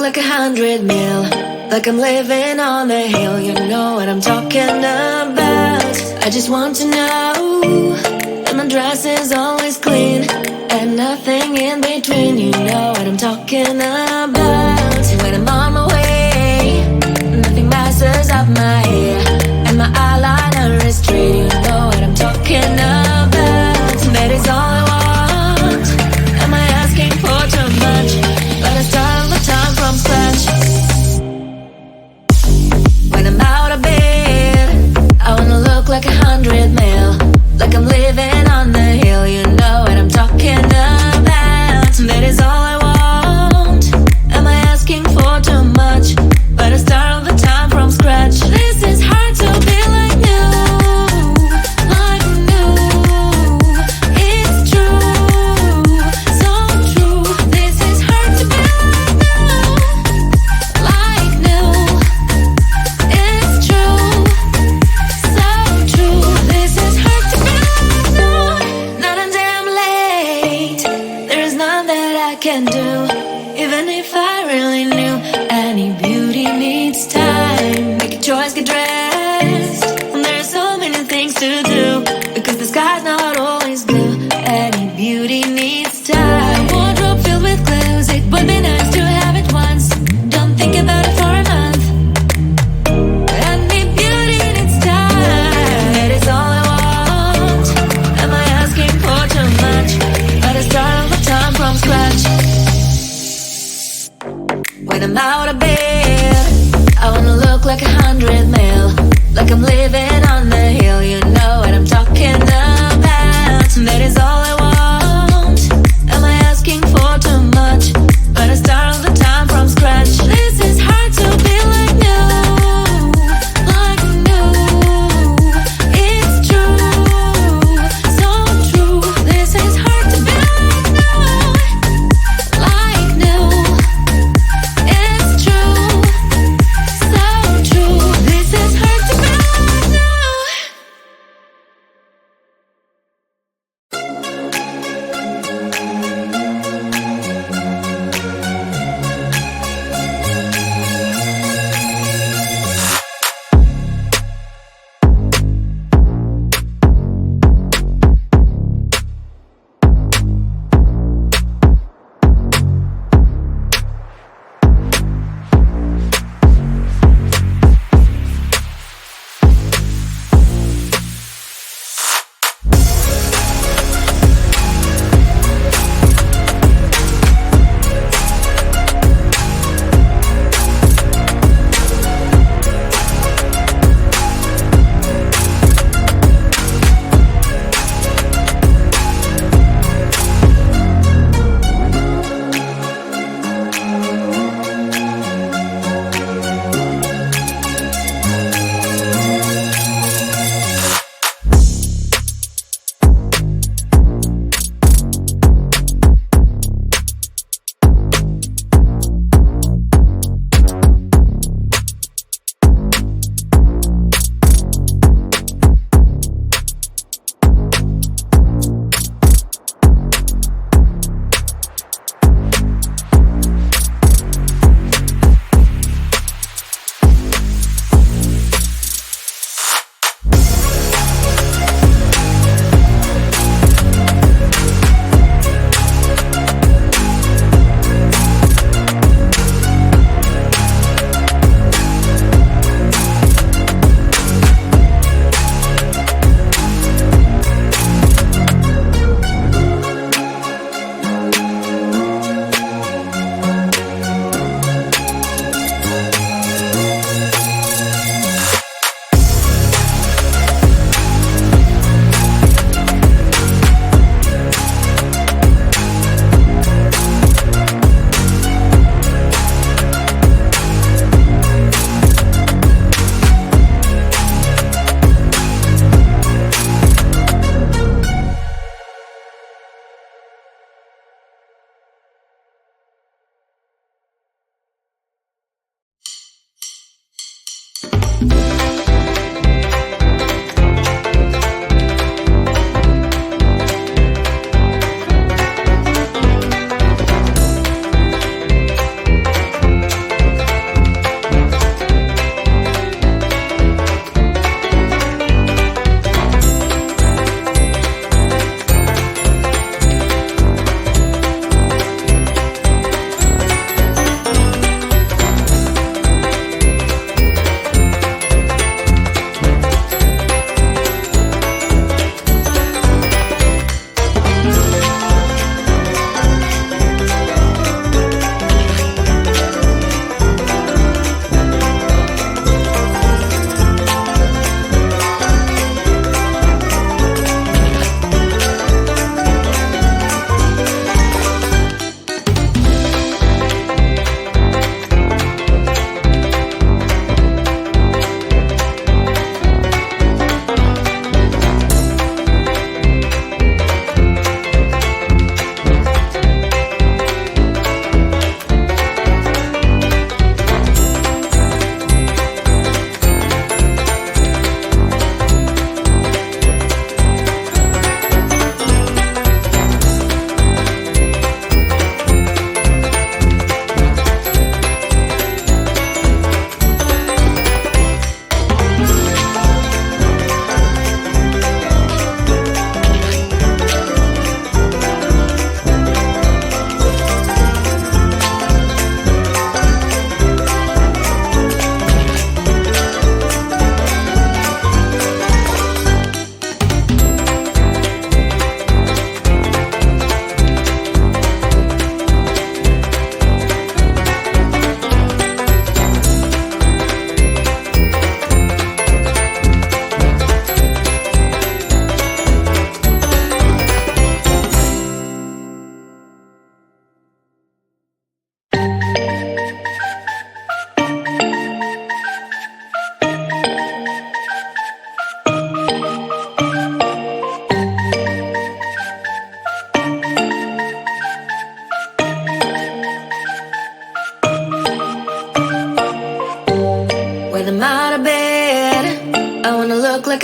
like 100 mil, like I'm living on the hill. You know what I'm talking about. I just want to know that my dress is always clean and nothing in between. You know what I'm talking about. When I'm on my way, nothing messes up my hair, and my eyeliner is straight. You know what I'm talking about. That is all I want. Am I asking for too much? But I start all the time from scratch. When I'm out of bed, I wanna look like 100 mil, like I'm living on the hill. You know what I'm talking about. That is all I want. Am I asking for too much? But I start all the time from scratch. This is hard to be like new, like new. It's true, so true. This is hard to be like new, it's true, so true. This is hard to be like new. Not until I'm late, there is none that I can do. Even if I really knew, any beauty needs time. Make a choice, get dressed, and there are so many things to do, because the sky's not always blue. Any beauty needs time. Wardrobe filled with clothes, it would be nice to have it once. Don't think about it for a month. Any beauty needs time. That is all I want. Am I asking for too much? But I start all the time from scratch. When I'm out of bed, I wanna look like 100 mil, like I'm living on the hill. You know what I'm talking about. That is all I want. Am I asking for too much? But I start all the time from scratch. This is hard to be like new, like new. It's true, so true. This is hard to be like new, like new. It's true, so true. This is hard to be like new.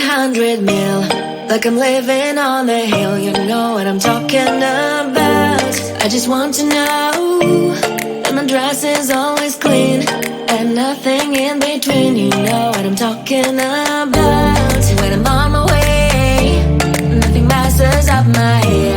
100 mil, like I'm living on the hill. You know what I'm talking about. I just want to know that my dress is always clean and nothing in between. You know what I'm talking about. When I'm on my way, nothing messes up my head.